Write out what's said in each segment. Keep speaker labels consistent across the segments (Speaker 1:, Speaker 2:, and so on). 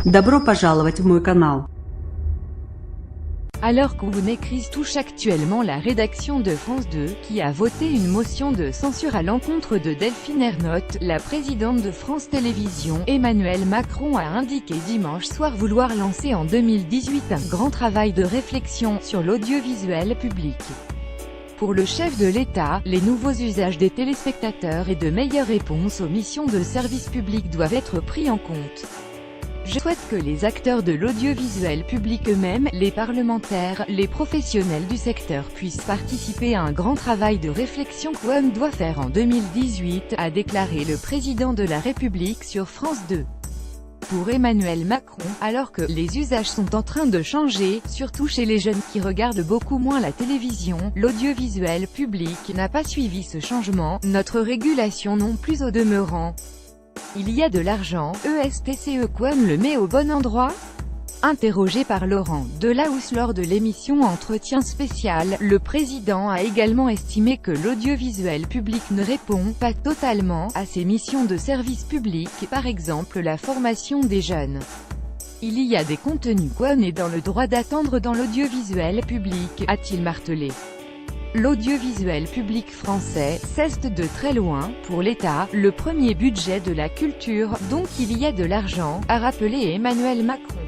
Speaker 1: Добро пожаловать в мой канал.
Speaker 2: Alors qu'une crise touche actuellement la rédaction de France 2, qui a voté une motion de censure à l'encontre de Delphine Ernotte, la présidente de France Télévisions, Emmanuel Macron a indiqué dimanche soir vouloir lancer en 2018 un grand travail de réflexion sur l'audiovisuel public. Pour le chef de l'État, les nouveaux usages des téléspectateurs et de meilleures réponses aux missions de service public doivent être pris en compte. Je souhaite que les acteurs de l'audiovisuel public eux-mêmes, les parlementaires, les professionnels du secteur puissent participer à un grand travail de réflexion qu'on doit faire en 2018, a déclaré le président de la République sur France 2. Pour Emmanuel Macron, alors que les usages sont en train de changer, surtout chez les jeunes qui regardent beaucoup moins la télévision, l'audiovisuel public n'a pas suivi ce changement, notre régulation non plus au demeurant. Il y a de l'argent, ESTCE qu'on le met au bon endroit? Interrogé par Laurent Delahousse lors de l'émission Entretien spécial, le président a également estimé que l'audiovisuel public ne répond pas totalement à ses missions de service public, par exemple la formation des jeunes. Il y a des contenus qu'on est dans le droit d'attendre dans l'audiovisuel public, a-t-il martelé. L'audiovisuel public français cesse de très loin, pour l'État, le premier budget de la culture, donc il y a de l'argent, a rappelé Emmanuel Macron.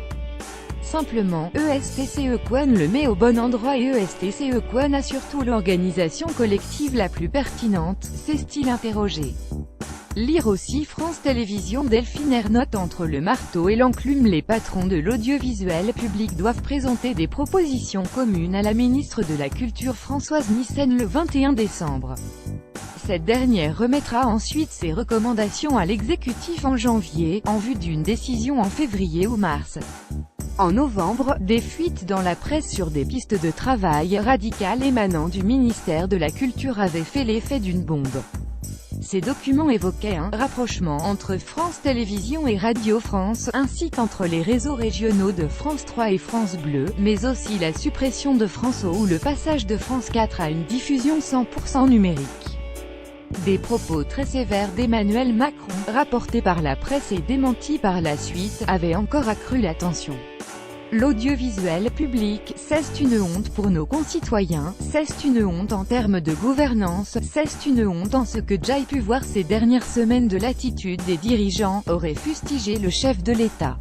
Speaker 2: Simplement, ESTCE qu'on le met au bon endroit et ESTCE qu'on a surtout l'organisation collective la plus pertinente, s'est-il interrogé. Lire aussi France Télévisions. Delphine Ernotte entre le marteau et l'enclume. Les patrons de l'audiovisuel public doivent présenter des propositions communes à la ministre de la Culture Françoise Nyssen le 21 décembre. Cette dernière remettra ensuite ses recommandations à l'exécutif en janvier, en vue d'une décision en février ou mars. En novembre, des fuites dans la presse sur des pistes de travail radicales émanant du ministère de la Culture avaient fait l'effet d'une bombe. Ces documents évoquaient un rapprochement entre France Télévisions et Radio France, ainsi qu'entre les réseaux régionaux de France 3 et France Bleu, mais aussi la suppression de France O ou le passage de France 4 à une diffusion 100% numérique. Des propos très sévères d'Emmanuel Macron, rapportés par la presse et démentis par la suite, avaient encore accru la tension. L'audiovisuel public, c'est une honte pour nos concitoyens, c'est une honte en termes de gouvernance, c'est une honte en ce que j'ai pu voir ces dernières semaines de l'attitude des dirigeants, aurait fustigé le chef de l'État.